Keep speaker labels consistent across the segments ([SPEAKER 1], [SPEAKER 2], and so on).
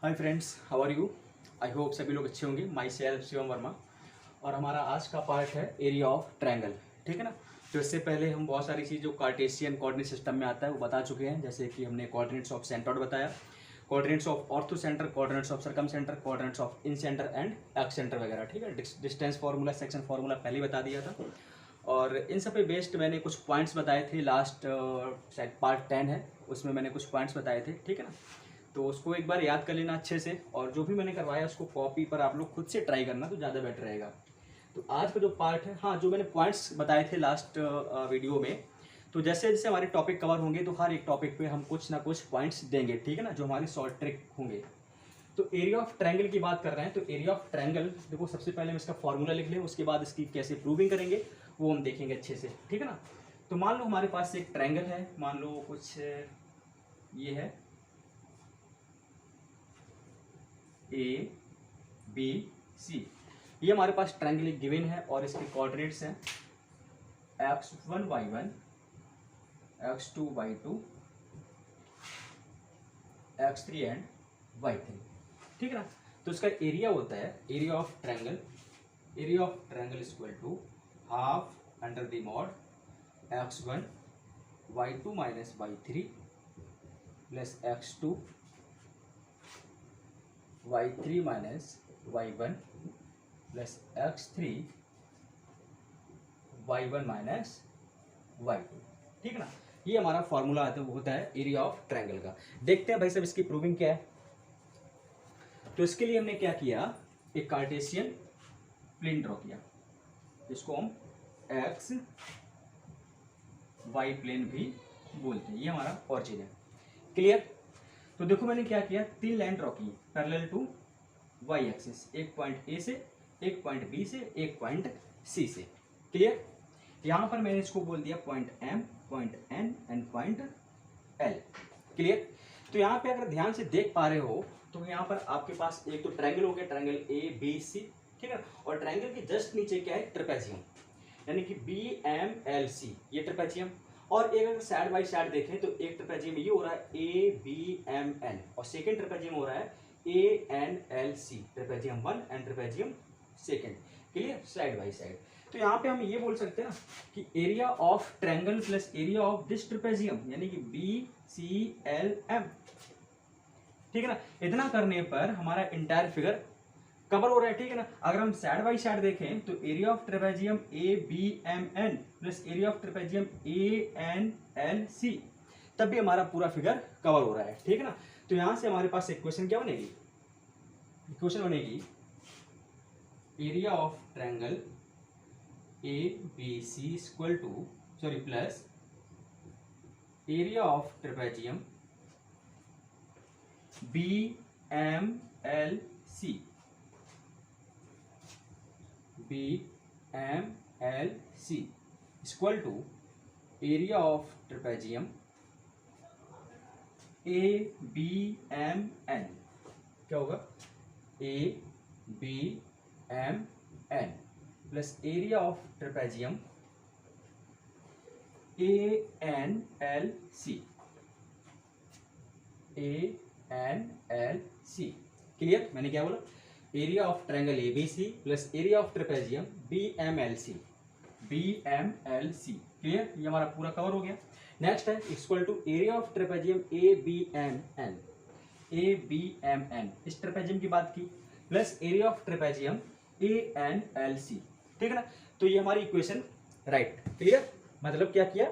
[SPEAKER 1] Hi friends, how are you. I hope सभी लोग अच्छे होंगे। My self Shivam Verma. और हमारा आज का पार्ट है एरिया ऑफ ट्रायंगल। ठीक है ना। तो इससे पहले हम बहुत सारी चीज़ जो कार्टेशियन कोऑर्डिनेट सिस्टम में आता है वो बता चुके हैं। जैसे कि हमने कोऑर्डिनेट्स ऑफ सेंटर्ड बताया, coordinates of ortho centre, coordinates of circum centre, coordinates of in centre and x centre वगैरह। ठीक है। डिस्टेंस फार्मूला, सेक्शन फार्मूला पहले ही बता दिया था। और इन सब पे बेस्ड मैंने कुछ पॉइंट्स बताए थे। लास्ट शायद पार्ट 10 है, उसमें मैंने कुछ पॉइंट्स बताए थे। ठीक है ना। तो उसको एक बार याद कर लेना अच्छे से, और जो भी मैंने करवाया उसको कॉपी पर आप लोग खुद से ट्राई करना तो ज़्यादा बेटर रहेगा। तो आज का जो पार्ट है, हाँ, जो मैंने पॉइंट्स बताए थे लास्ट वीडियो में, तो जैसे जैसे हमारे टॉपिक कवर होंगे तो हर एक टॉपिक पे हम कुछ ना कुछ पॉइंट्स देंगे। ठीक है ना, जो हमारी शॉर्ट ट्रिक होंगे। तो एरिया ऑफ ट्रायंगल की बात कर रहे हैं, तो एरिया ऑफ ट्रायंगल देखो, सबसे पहले हम इसका फॉर्मूला लिख लें, उसके बाद इसकी कैसे प्रूविंग करेंगे वो हम देखेंगे अच्छे से। ठीक है ना। तो मान लो हमारे पास एक ट्रायंगल है, मान लो कुछ ये है ए बी सी। ये हमारे पास ट्रायंगल गिवन है और इसके कोऑर्डिनेट्स हैं x1 y1, x2 y2, x3 and y3। ठीक है ना। तो इसका एरिया होता है area of triangle, area of triangle equal to half under the mod x1 y2 minus y3 plus x2 y3 minus y1 plus x3 y1 minus y2। ठीक है ना। ये हमारा फॉर्मूला होता है एरिया ऑफ ट्रायंगल का। देखते हैं भाई साहब इसकी प्रूविंग क्या है। तो इसके लिए हमने क्या किया, एक कार्टेशियन प्लेन ड्रॉ किया, इसको हम एक्स वाई प्लेन भी बोलते हैं। ये हमारा ऑरिजिन है। क्लियर। तो देखो मैंने क्या किया, तीन लाइन ड्रॉ की पैरेलल टू वाई एक्सिस, एक पॉइंट ए से, एक पॉइंट बी से, एक पॉइंट सी से। क्लियर। यहां पर मैंने इसको बोल दिया point M, point N and point L. Clear. तो यहाँ पे अगर ध्यान से देख पा रहे हो तो यहाँ पर आपके पास एक तो ट्रायंगल हो गया, ट्रायंगल ए बी सी। ठीक है। और ट्रायंगल के जस्ट नीचे क्या है, ट्रेपेजियम, यानी कि बी एम एल सी, ये ट्रेपेजियम। और एक अगर साइड बाई साइड देखें तो एक ट्रेपेजियम ये हो रहा है ए बी एम एन, और सेकेंड ट्रेपेजियम हो रहा है A N L C, trapezium 1 and trapezium second. Clear, side by side. तो यहाँ पे हम ये बोल सकते हैं ना कि area of triangle plus area of this trapezium, यानी कि बी सी एल एम। ठीक है ना। इतना करने पर हमारा इंटायर फिगर कवर हो रहा है। ठीक है ना। अगर हम साइड बाई साइड देखें तो area of trapezium A B M N plus area of trapezium A N L C, तब भी हमारा पूरा फिगर कवर हो रहा है। ठीक है ना। तो यहां से हमारे पास इक्वेशन क्या बनेगी, इक्वेशन बनेगी area of triangle A B C equal to, sorry, plus area of trapezium B M L C, B M L C equal to area of trapezium A B M N. क्या होगा, A B M N plus area of trapezium A N L C, A N L C. Clear. मैंने क्या बोला, area of triangle A B C plus area of trapezium B M L C, B M L C. Clear. ये हमारा पूरा cover हो गया। Next है equal to area of trapezium A B M N, A B M N, इस trapezium की बात की, plus area of trapezium A N L C. ठीक है ना। तो ये हमारी इक्वेशन राइट। क्लियर। मतलब क्या किया,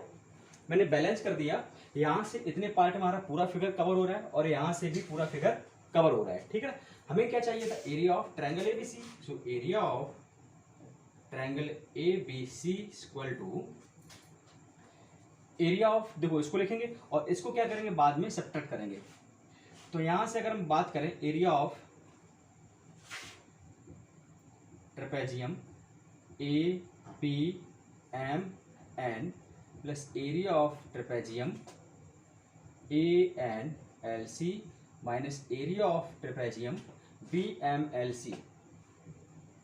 [SPEAKER 1] मैंने बैलेंस कर दिया। यहां से इतने पार्ट हमारा पूरा फिगर कवर हो रहा है और यहां से भी पूरा फिगर कवर हो रहा है। ठीक है ना। हमें क्या चाहिए था, area of triangle A B C. So area of triangle A B C equal to area of, देखो इसको लिखेंगे और इसको क्या करेंगे, बाद में सब्ट्रैक्ट करेंगे। तो यहां से अगर हम बात करें area of trapezium A B M N plus area of trapezium A N L C minus area of trapezium B M L C,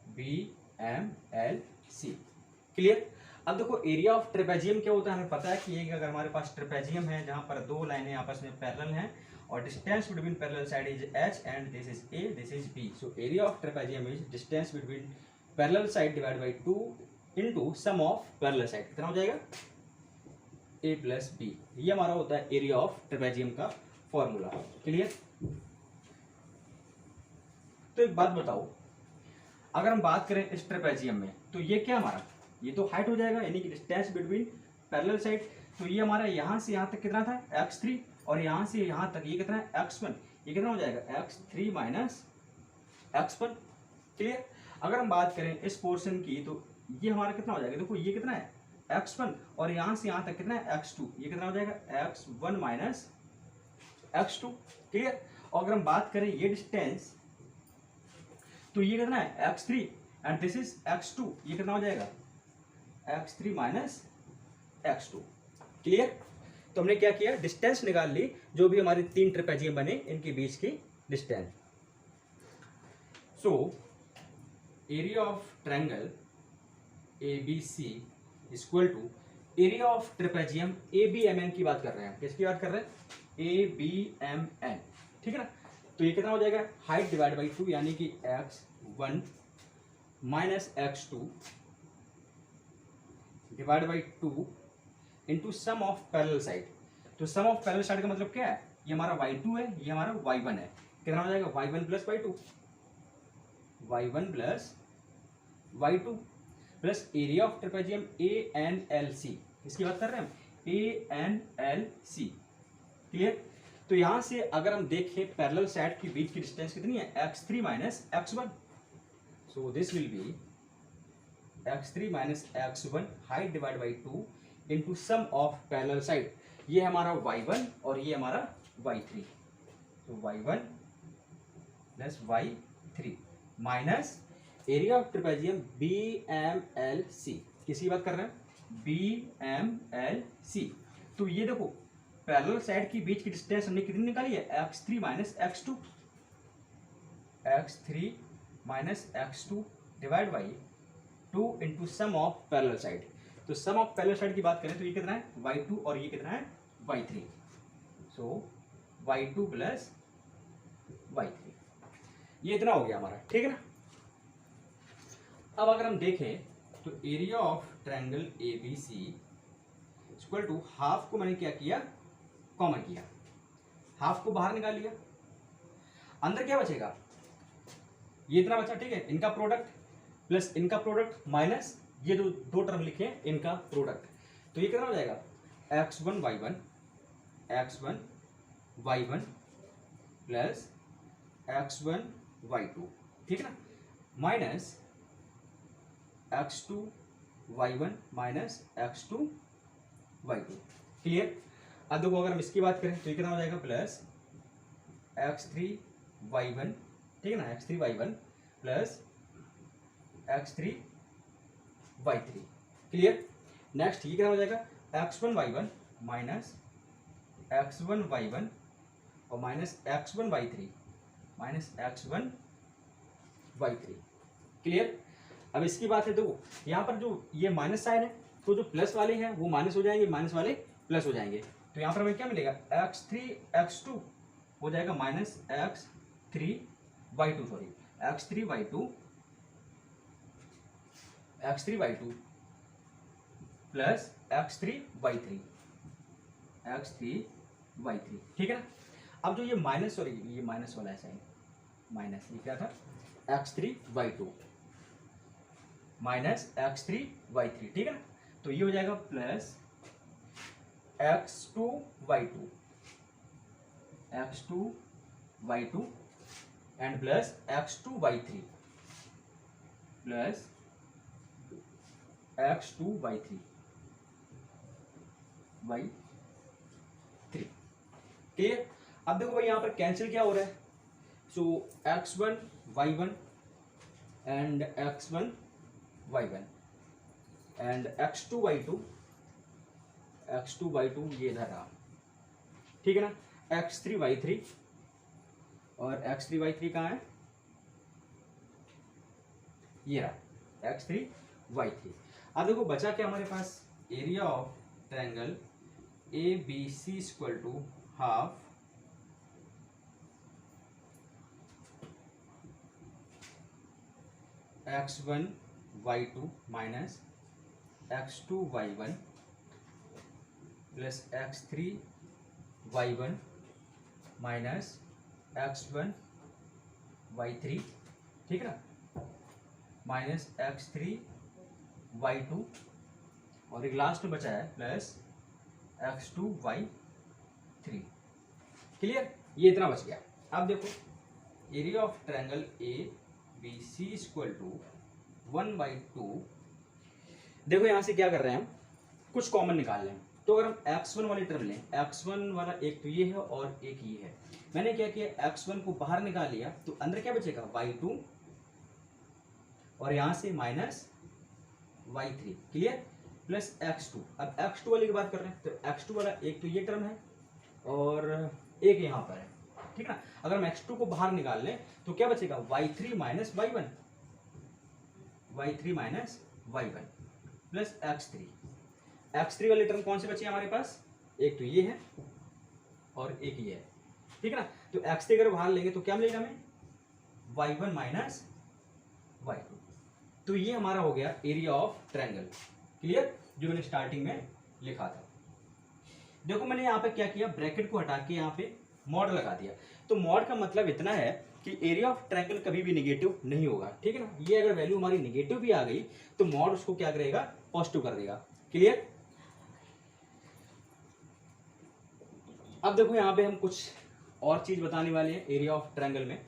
[SPEAKER 1] B M L C. Clear. अब देखो एरिया ऑफ ट्रेपेजियम क्या होता है, हमें पता है कि एक अगर हमारे पास ट्रेपेजियम है जहां पर दो लाइनें आपस में पैरेलल हैं और distance between parallel side is h and this is a, this is b. So area of trapezium is distance between parallel side divide by 2 into sum of parallel side. कितना हो जाएगा? a plus b. ये हमारा होता है area of trapezium का formula. Clear? तो एक बात बताओ, अगर हम बात करें इस ट्रेपेजियम में, तो ये क्या हमारा, ये तो हाइट हो जाएगा, यानी कि डिस्टेंस बिटवीन पैरेलल साइड. तो ये हमारा यहाँ से यहाँ तक कितना था? x3. और यहाँ से यहाँ तक ये कितना है? x1. ये कितना हो जाएगा? x3 minus x1. क्लियर? अगर हम बात करें इस पोर्शन की, तो ये हमारा कितना हो जाएगा? देखो ये कितना है? x1. और यहाँ से यहाँ तक कितना है? x2. ये कितना हो जाएगा? x1 minus x2. क्लियर? और अगर हम बात करें ये डिस्टेंस, तो ये कितना है? x3 and this is x2. ये कितना हो जाएगा? x3 minus x2. क्लियर? तो हमने क्या किया? डिस्टेंस निकाल ली, जो भी हमारे तीन ट्रेपेजियम बने इनके बीच की distance. So area of triangle ABC equal to area of trapezium ABMN की बात कर रहे हैं. किसकी बात कर रहे हैं? ABMN. ठीक है ना? तो ये कितना हो जाएगा? हाइट डिवाइड बाई 2, यानी कि x1 minus x2 divide by 2 into sum of parallel side. तो सम ऑफ पैरेलल साइड का मतलब क्या है? ये हमारा y2 है, ये हमारा y1 है. कितना हो जाएगा? y1 plus y2, y1 plus y2 plus area of trapezium ANLC. इसकी बात कर रहे हैं हम, ANLC. क्लियर? तो यहां से अगर हम देखें पैरेलल साइड के बीच की डिस्टेंस कितनी है? x3 minus x1. So this will be x3 minus x1 height divide by 2 into sum of parallel side. ये हमारा y1 और ये हमारा y3. तो y1 plus y3 minus area of trapezium BMLC. किसकी बात कर रहे हैं? BMLC. तो ये देखो पैरेलल साइड के बीच की डिस्टेंस हमने कितनी निकाली है? x3 minus x2. x3 minus x2 divide by 2 into sum of parallel side. तो सम ऑफ पैरेलल साइड की बात करें तो ये कितना है? y2 और ये कितना है? y3. सो y2 प्लस y3. ये इतना हो गया हमारा. ठीक है ना? अब अगर हम देखें तो area of triangle ABC equal to half को मैंने क्या किया? कॉमन किया. हाफ को बाहर निकाल लिया. अंदर क्या बचेगा? ये इतना बचा. ठीक है? इनका प्रोडक्ट प्लस इनका प्रोडक्ट माइनस ये जो दो टर्म लिखे हैं इनका प्रोडक्ट. तो ये कितना हो जाएगा? x1 y1 plus x1 y2. ठीक है ना? Minus x2 y1 minus x2 y2. Clear? अब देखो अगर हम इसकी बात करें तो ये कितना हो जाएगा? Plus x3 y1. ठीक है ना? x3 y1 plus x3 y3. Clear? Next ये क्या हो जाएगा? x1 y1 minus x1 y1 और minus x1 y3 minus x1 y3. Clear? अब इसकी बात है, देखो यहाँ पर जो ये माइनस साइन है, तो जो प्लस वाले हैं वो माइनस हो जाएंगे, माइनस वाले प्लस हो जाएंगे. तो यहाँ पर हमें क्या मिलेगा? x3 x2 हो जाएगा minus x3 y2. Sorry, x3 y2 plus x3 y3. ठीक है ना? अब जो ये माइनस, सॉरी ये माइनस वाला है साइन, माइनस ये क्या था? x3 y2 minus x3 y3. ठीक है ना? तो ये हो जाएगा plus x2 y2 and plus x2 y3 plus x2 y3. Clear? अब देखो भाई यहाँ पर कैंसिल क्या हो रहा है? सो x1 y1 and x1 y1 and x2 y2 ये इधर रहा. ठीक है ना? x3 y3 और x3 y3 कहाँ है? ये रहा x3 y3. अब देखो बचा क्या हमारे पास? Area of triangle ABC equal to half x1 y2 minus x2 y1 plus x3 y1 minus x1 y3, ठीक है ना, माइनस x3 y2 और एक लास्ट में बचा है प्लस x2 y3। क्लियर, ये इतना बच गया। अब देखो area of triangle A B C equal to 1/2। देखो यहां से क्या कर रहे हैं हम, कुछ कॉमन निकाल लें। तो अगर हम x1 वाली टर्म लें, x1 वाला एक तो ये है और एक ये है, मैंने क्या किया x1 को बाहर निकाल लिया तो अंदर क्या बचेगा y2 और यहां से minus y3, clear, plus x2। अब x2 वाले की बात कर रहे हैं तो x2 वाला एक तो ये टर्म है और एक यहाँ पर है, ठीक है ना। अगर हम x2 को बाहर निकाल लें तो क्या बचेगा y3 minus y1, y3 minus y1 plus x3 वाली टर्म कौन से बचे हमारे पास, एक तो ये है और एक ये है, ठीक है ना। तो x3 अगर बाहर लेंगे तो क्या मिलेगा हमें y1 माइनस y2। तो ये हमारा हो गया एरिया ऑफ ट्रायंगल, क्लियर, जो मैंने स्टार्टिंग में लिखा था। देखो मैंने यहाँ पे क्या किया, ब्रैकेट को हटा के यहाँ पे मॉड लगा दिया। तो मॉड का मतलब इतना है कि एरिया ऑफ ट्रायंगल कभी भी नेगेटिव नहीं होगा, ठीक है ना। ये अगर वैल्यू हमारी नेगेटिव भी आ गई तो मॉड उसको क्या करेगा, पॉजिटिव कर देगा, क्लियर। अब देखो यहाँ पे हम कुछ और चीज बताने वाले हैं एरिया ऑफ ट्रायंगल में।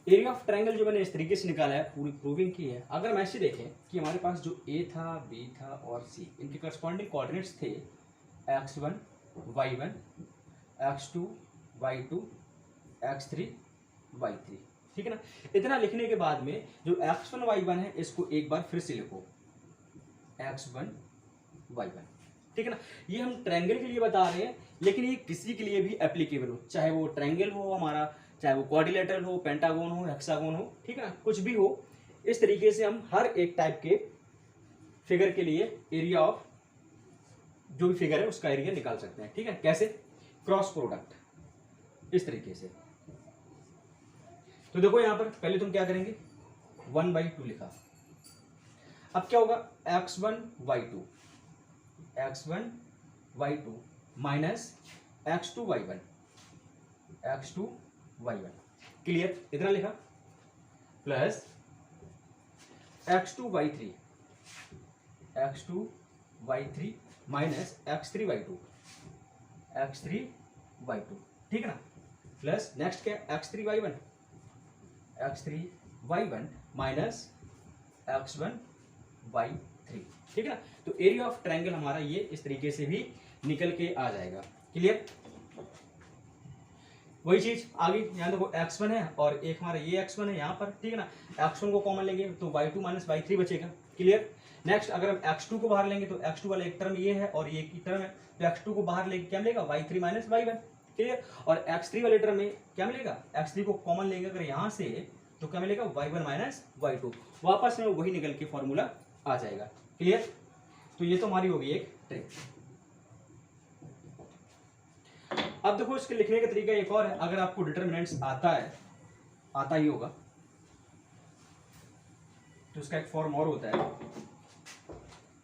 [SPEAKER 1] एरिया ऑफ ट्रायंगल जो मैंने इस तरीके से निकाला है, पूरी प्रूविंग की है। अगर हम ऐसे देखें कि हमारे पास जो ए था, बी था और सी, इनके करस्पॉन्डिंग कोऑर्डिनेट्स थे x1 y1 x2 y2 x3 y3, ठीक है ना। इतना लिखने के बाद में जो x1 y1 है इसको एक बार फिर से लिखो x1 y1, ठीक है ना। ये हम ट्रायंगल के लिए बता रहे हैं लेकिन ये किसी के लिए भी एप्लीकेबल हो, चाहे वो ट्रायंगल हो हमारा, चाहे वो क्वाड्रिलेटरल हो, पेंटागोन हो, हेक्सागोन हो, ठीक है ना, कुछ भी हो। इस तरीके से हम हर एक टाइप के फिगर के लिए एरिया ऑफ जो भी फिगर है उसका एरिया निकाल सकते हैं, ठीक है। कैसे, क्रॉस प्रोडक्ट इस तरीके से। तो देखो यहां पर पहले तुम क्या करेंगे, 1/2 लिखा। अब क्या होगा x1 y2 minus x2 y1 clear, इतना लिखा, plus x2 y3 minus x3 y2 ठीक है ना, प्लस नेक्स्ट क्या x3 y1 minus x1 y3, ठीक है ना। तो एरिया ऑफ ट्रायंगल हमारा ये इस तरीके से भी निकल के आ जाएगा, क्लियर। वही चीज आगे यहाँ देखो x1 है और एक हमारा ये x1 है यहाँ पर, ठीक है ना। x1 को कॉमन लेंगे तो y2 माइनस y3 बचेगा, क्लियर। नेक्स्ट अगर हम x2 को बाहर लेंगे तो x2 वाला एक टर्म ये है और ये एक टर्म है, तो x2 को बाहर लेके क्या मिलेगा y3 माइनस y1, क्लियर। और x3 वाले टर्म में क्या मिलेगा, x3 को कॉमन लेंगे अगर यहाँ से तो क्या मिलेगा y1 माइनस y2, वापस में वही निकल के फॉर्मूला आ जाएगा, क्लियर। तो ये तो हमारी होगी एक ट्रिक। अब देखो इसके लिखने का तरीका एक और है। अगर आपको डिटरमिनेंट्स आता ही होगा तो इसका एक फॉर्म और होता है,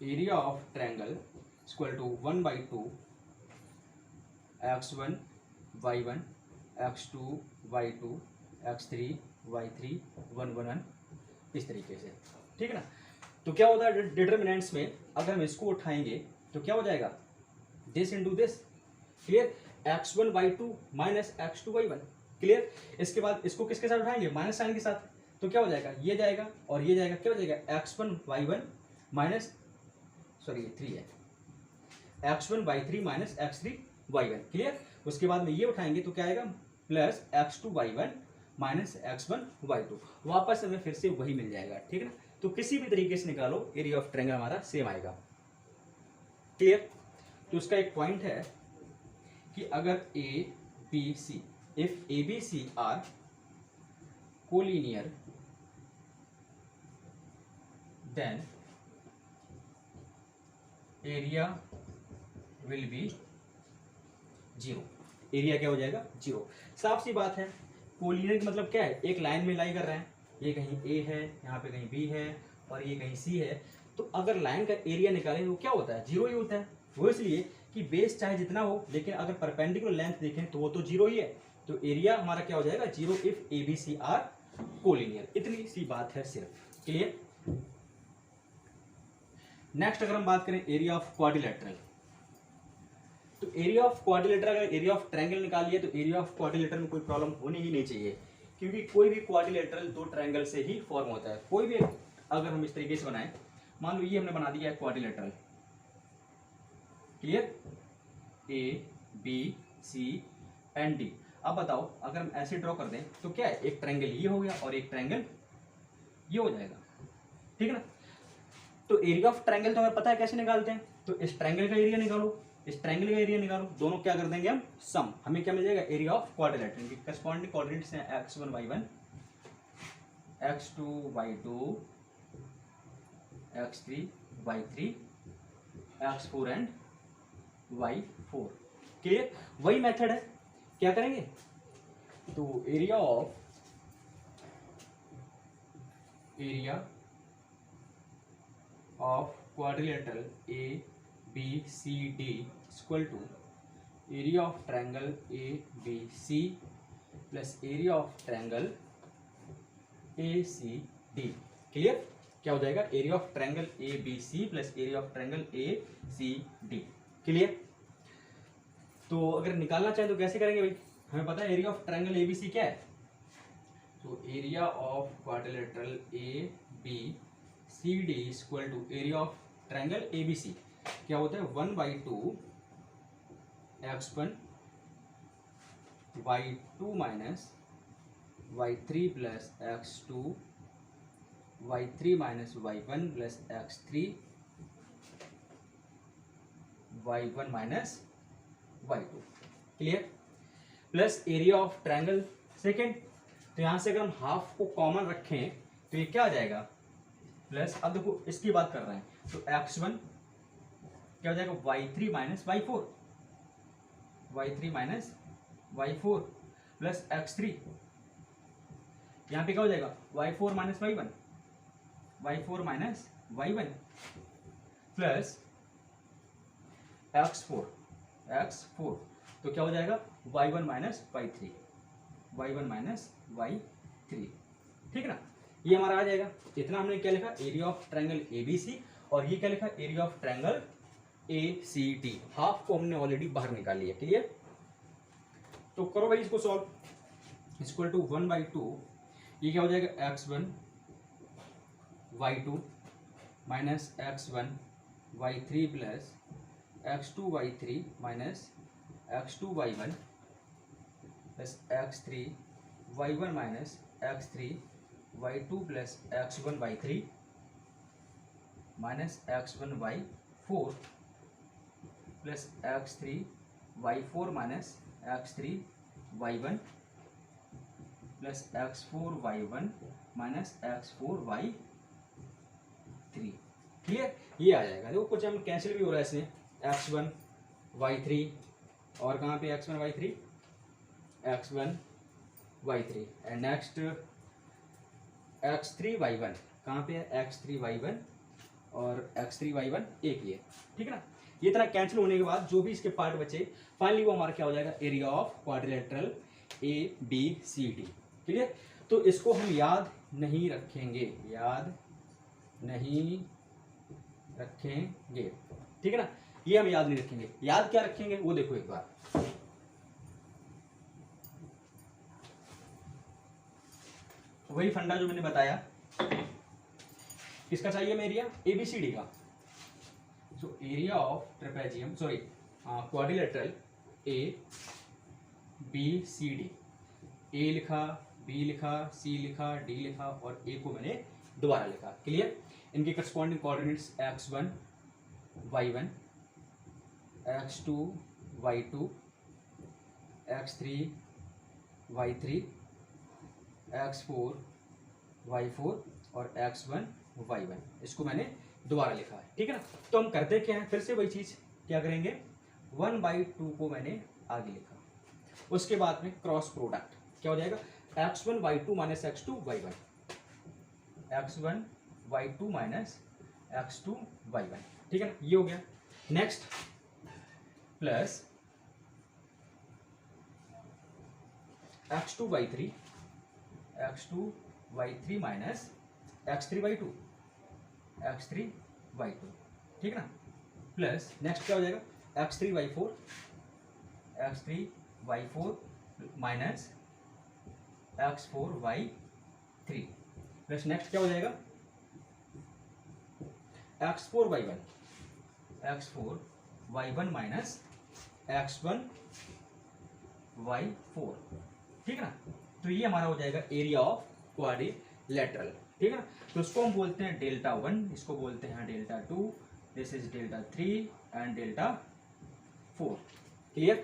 [SPEAKER 1] area of triangle equal to 1/2 x1 y1 x2 y2 x3 y3 1 1 1, इस तरीके से, ठीक है ना। तो क्या होता है डिटरमिनेंट्स में, अगर हम इसको उठाएंगे तो क्या हो जाएगा, this into this, clear, x1 y2 minus x2 y1, clear. इसके बाद इसको किसके साथ उठाएंगे, माइनस साइन के साथ, तो क्या हो जाएगा, ये जाएगा और ये जाएगा, क्या हो जाएगा x1 y1 माइनस, सॉरी 3 है, x1 y3 minus x3 y1, clear. उसके बाद में ये उठाएंगे तो क्या आएगा, plus x2 y1 minus x1 y2, वापस हमें फिर से वही मिल जाएगा, ठीक है ना। तो किसी भी तरीके से निकालो एरिया ऑफ ट्रायंगल हमारा सेम आएगा, क्लियर। तो उसका एक पॉइंट है कि अगर A B C, if A B C are collinear then area will be zero. Area क्या हो जाएगा? जीरो। साफ सी बात है, कोलिनियर का मतलब क्या है? एक लाइन में लाई कर रहे हैं, ये कहीं ए है, यहाँ पे कहीं बी है और ये कहीं सी है, तो अगर लाइन का एरिया निकालें तो क्या होता है? जीरो ही होता है। वो इसलिए कि बेस चाहे जितना हो, लेकिन अगर परपेंडिकुलर लेंथ देखें तो वो तो जीरो ही है, तो एरिया हमारा क्या हो जाएगा? Zero if A B C are collinear. इतनी सी बात है सिर्फ। क्लियर? नेक्स्ट अगर हम बात करें एरिया ऑफ क्वाड्रिलेटरल, तो एरिया ऑफ क्वाड्रिलेटरल, अगर एरिया ऑफ ट्रायंगल निकालिए तो एरिया ऑफ क्वाड्रिलेटरल में कोई प्रॉब्लम होनी ही नहीं चाहिए, क्योंकि कोई भी क्वाड्रिलेटरल दो ट्रायंगल से ही फॉर्म होता है। कोई भी अगर हम इस तरीके से बनाएं, मान लो ये हमने बना दिया है quadrilateral. Clear? A B C and D. अब बताओ अगर हम ऐसे ड्रॉ कर दें तो क्या है? एक ट्रायंगल ये हो गया और एक ट्रायंगल ये हो जाएगा। ठीक है ना? तो एरिया ऑफ ट्रायंगल तो हमें पता है कैसे निकालते हैं, तो इस ट्रायंगल का एरिया निकालो, इस ट्रायंगल का एरिया निकालो, दोनों क्या कर देंगे हम? सम। हमें क्या मिल जाएगा? एरिया ऑफ क्वाड्रिलेटरल की करस्पॉन्डिंग कोऑर्डिनेट्स हैं x1 y1, x2 y2, x3 y3, x4 and y4। Clear? वही मेथड है। क्या करेंगे? तो area of quadrilateral A B C D equal to area of triangle A B C plus area of triangle A C D. Clear? क्या हो जाएगा? Area of triangle A B C plus area of triangle A C D. Clear? तो अगर निकालना चाहे तो कैसे करेंगे भाई? हमें पता है area of triangle A B C क्या है, तो area of quadrilateral A B C D equal to area of triangle A B C क्या होता है? 1/2 x1 y2 minus y3 plus x2 y3 minus y1 plus x3 y1 minus y2। Clear? Plus area of triangle second, तो यहां से अगर हम half को common रखें तो ये क्या आ जाएगा? प्लस, अब देखो इसकी बात कर रहे हैं, तो x1 क्या हो जाएगा? y3 minus y4, y3 minus y4 plus x3, यहां पे क्या हो जाएगा? y4 minus y1, y4 minus y1 plus x4, तो क्या हो जाएगा? y1 minus y3, y1 minus y3। ठीक है ना? ये हमारा आ जाएगा। इतना हमने क्या लिखा? Area of triangle A B C, और ये क्या लिखा? Area of triangle A C D. Half को हमने ऑलरेडी बाहर निकाल लिया। क्लियर? तो करो भाई इसको सॉल्व। इक्वल टू 1/2, ये क्या हो जाएगा? x1 y2 minus x1 y3 plus x2 y3 minus x2 y1 plus x3 y1 minus x3 y2 plus x1 y3 minus x1 y4 plus x3 y4 minus x3 y1 plus x4 y1 minus x4 y3। Clear? ये आ जाएगा। देखो कुछ हम cancel भी हो रहा है इसमें, x1 y3 और कहाँ पे x1 y3, x1 y3 and next x3 y1, कहाँ पे है? x3 y1 और x3 y1 एक ही है। ठीक है ना? ये तरह कैंसिल होने के बाद जो भी इसके पार्ट बचे, फाइनली वो हमारा क्या हो जाएगा? Area of quadrilateral A B C D. Clear? तो इसको हम याद नहीं रखेंगे, याद नहीं रखेंगे। ठीक है ना? ये हम याद नहीं रखेंगे। याद क्या रखेंगे वो देखो एक बार। वही फंडा जो मैंने बताया, किसका चाहिए हमें? Area A B C D का। So area of trapezium, sorry quadrilateral A B C D. A लिखा, बी लिखा, सी लिखा, डी लिखा और ए को मैंने दोबारा लिखा। क्लियर? इनके corresponding coordinates x1 y1, x2 y2, x3 y3, x4 y4 और x1 y1, इसको मैंने दोबारा लिखा है, ठीक है ना। तो हम करते क्या है, फिर से वही चीज क्या करेंगे, 1/2 को मैंने आगे लिखा, उसके बाद में क्रॉस प्रोडक्ट क्या हो जाएगा, x1y2 minus x2y1, x1y2 minus x2y1, ठीक है ना, ये हो गया। Next plus x2y3 minus x3y2, ठीक है ना, प्लस नेक्स्ट क्या हो जाएगा, x3y4 minus x4y3, plus next क्या हो जाएगा, x4y1 माइनस x1y4, ठीक है ना। तो ये हमारा हो जाएगा एरिया ऑफ क्वाड्रिलेटरल, ठीक है ना। तो इसको हम बोलते हैं डेल्टा 1, इसको बोलते हैं delta 2, this is delta 3 and delta 4, clear.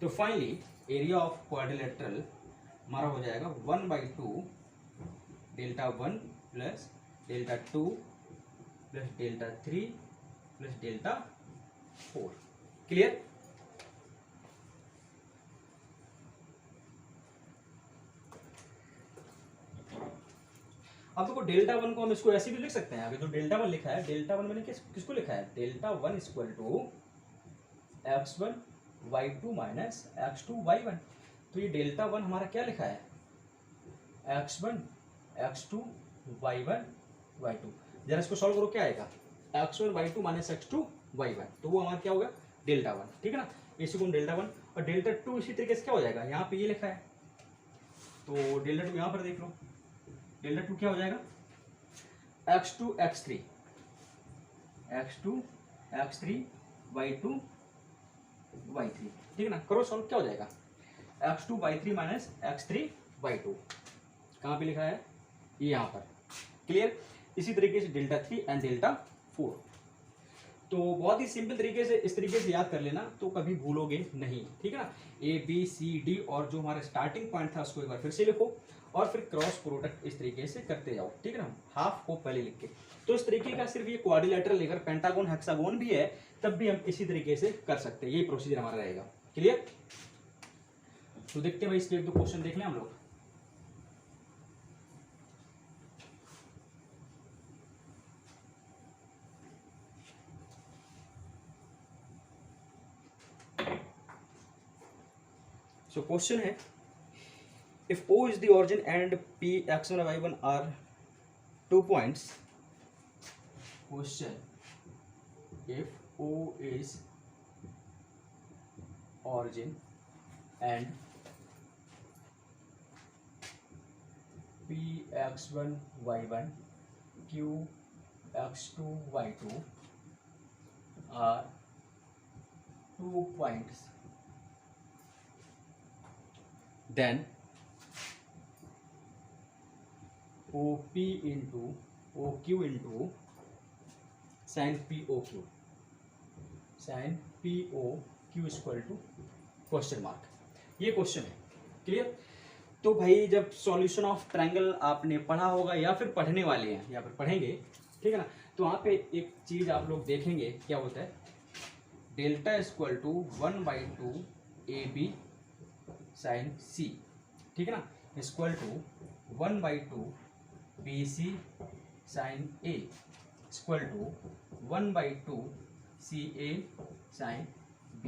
[SPEAKER 1] तो फाइनली एरिया ऑफ क्वाड्रिलेटरल हमारा हो जाएगा 1/2 delta 1 plus delta 2 plus delta 3 plus delta 4, clear. अब देखो डेल्टा 1 को हम इसको ऐसे भी लिख सकते हैं, आगे जो डेल्टा 1 लिखा है, डेल्टा 1 मैंने किसको लिखा है, delta 1 equal to x1y2 minus x2y1। तो ये डेल्टा 1 हमारा क्या लिखा है, x1 x2 y1 y2। जरा इसको सॉल्व करो, क्या आएगा, x1y2 माइनस x2y1, तो वो हमारा क्या होगा, डेल्टा 1, ठीक है ना। इसी को हम डेल्टा 1 और डेल्टा 2 इसी तरीके से क्या हो जाएगा, यहाँ पे ये लिखा है, तो डेल्टा 2 यहाँ पर देख लो, डेल्टा 2 क्या हो जाएगा, x2 x3 y2 y3, ठीक है ना। करो सॉल्व, क्या हो जाएगा, x2 y3 minus x3 y2, कहाँ पे लिखा है, ये यहाँ पर, क्लियर। इसी तरीके से डेल्टा 3 एंड डेल्टा 4। तो बहुत ही सिंपल तरीके से इस तरीके से याद कर लेना, तो कभी भूलोगे नहीं, ठीक है ना। ए बी सी डी और जो हमारा स्टार्टिंग पॉइंट था उसको एक बार फिर से लिखो, और फिर क्रॉस प्रोडक्ट इस तरीके से करते जाओ, ठीक है ना, हाफ को पहले लिख के। तो इस तरीके का सिर्फ ये क्वाड्रिलेटरल लेकर पेंटागन हेक्सागोन भी है, तब भी हम इसी तरीके से कर सकते हैं, यही प्रोसीजर हमारा रहेगा, क्लियर। तो देखते हैं भाई, इसके एक दो क्वेश्चन देख लें हम लोग। So question है, if O is the origin and P x1 and y1 are 2 points, question, if O is origin and P x1 y1 Q x2 y2 are 2 points, then OP into OQ into sin POQ equal to question mark, ये question है, clear. तो भाई जब solution of triangle आपने पढ़ा होगा या फिर पढ़ने वाले हैं या फिर पढ़ेंगे, ठीक है ना, तो वहाँ पे एक चीज आप लोग देखेंगे, क्या होता है, delta equal to 1/2 AB sine C, ठीक है ना, equal to 1/2 BC sine A equal to 1/2 CA sine B,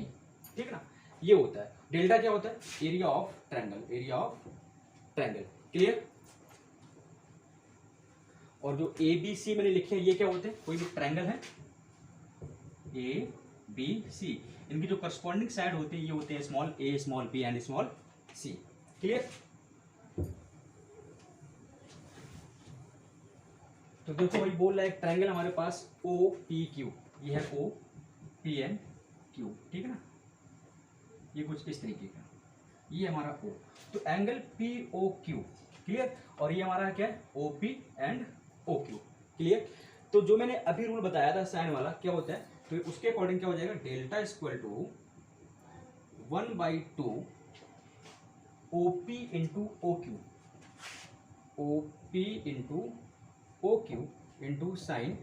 [SPEAKER 1] ठीक है ना। ये होता है डेल्टा, क्या होता है, एरिया ऑफ ट्रायंगल, क्लियर। और जो ABC मैंने लिखे हैं, ये क्या होते हैं, कोई भी ट्रायंगल है ABC, इनकी जो करस्पॉन्डिंग साइड होती है ये होते हैं small a small b and small c, clear. तो देखो भाई बोल रहा है एक ट्रायंगल हमारे पास OPQ, ये है OPNQ, ठीक है ना, ये कुछ इस तरीके का, ये हमारा O, तो एंगल POQ, क्लियर। और ये हमारा क्या है, OP एंड OQ, क्लियर। तो जो मैंने अभी रूल बताया था साइन वाला, क्या होता है, तो उसके अकॉर्डिंग क्या हो जाएगा, delta equal to 1/2 OP into OQ into sine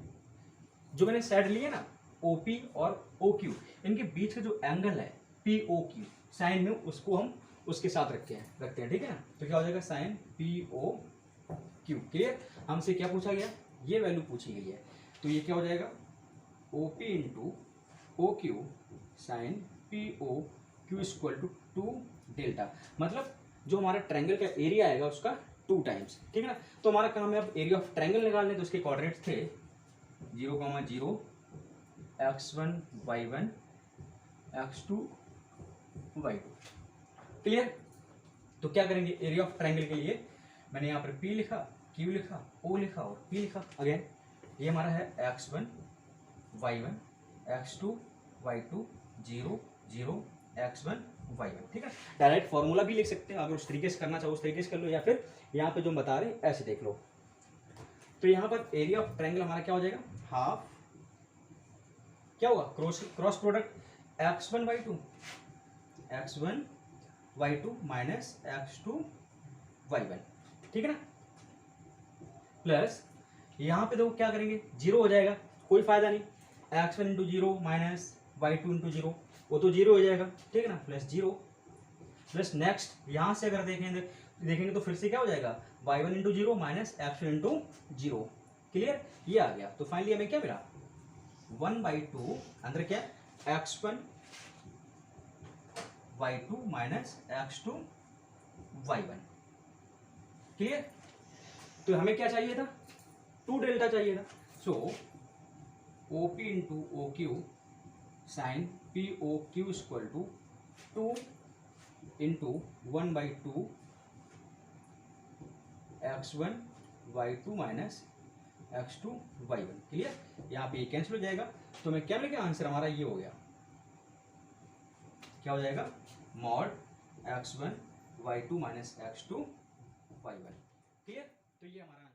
[SPEAKER 1] जो मैंने साइड लिए ना OP और OQ, इनके बीच का जो एंगल है POQ साइन में, उसको हम उसके साथ रखते हैं, ठीक है ना। तो क्या हो जाएगा साइन POQ। क्लियर। हमसे क्या पूछा गया, ये वैल्यू पूछी गई है, तो ये क्या हो जाएगा OP into OQ sine POQ equal to 2 delta. मतलब जो हमारा ट्रायंगल का एरिया आएगा उसका 2 टाइम्स, ठीक है ना। तो हमारा काम है अब एरिया ऑफ ट्रायंगल निकालने, तो उसके कोऑर्डिनेट्स थे 0,0 x1 y1 x2 y2। Clear. तो क्या करेंगे, एरिया ऑफ ट्रायंगल के लिए मैंने यहाँ पर P लिखा, Q लिखा, O लिखा और P लिखा। अगेन ये हमारा है x1 y1 x2 y2 0 0 x1 y1, ठीक है। डायरेक्ट फॉर्मूला भी लिख सकते हैं, अगर उस तरीके से करना चाहो उस तरीके से कर लो, या फिर यहाँ पे जो हम बता रहे हैं ऐसे देख लो। तो यहाँ पर एरिया ऑफ ट्रायंगल हमारा क्या हो जाएगा, हाफ क्या होगा, cross product x1 y2 minus x2 y1, ठीक है ना। प्लस यहाँ पे देखो क्या करेंगे, जीरो हो जाएगा, कोई फायदा नहीं, x1 into zero minus y2 into zero, वो तो जीरो हो जाएगा, ठीक है ना, प्लस जीरो। प्लस नेक्स्ट यहाँ से अगर देखेंगे तो फिर से क्या हो जाएगा, y1 into zero minus x1 into zero. Clear, ये आ गया। तो फाइनली हमें क्या मिला, 1/2 अंदर क्या x1 y2 minus x2 y1। Clear. तो हमें क्या चाहिए था, 2 डेल्टा चाहिए था। So OP into OQ sine POQ equal to 2 into 1/2 x1 y2 minus x2 y1। Clear. यहाँ पे ये कैंसिल हो जाएगा, तो मैं क्या मिलेगा, आंसर हमारा ये हो गया, क्या हो जाएगा, mod x1 y2 minus x2 y1। Clear. तो ये हमारा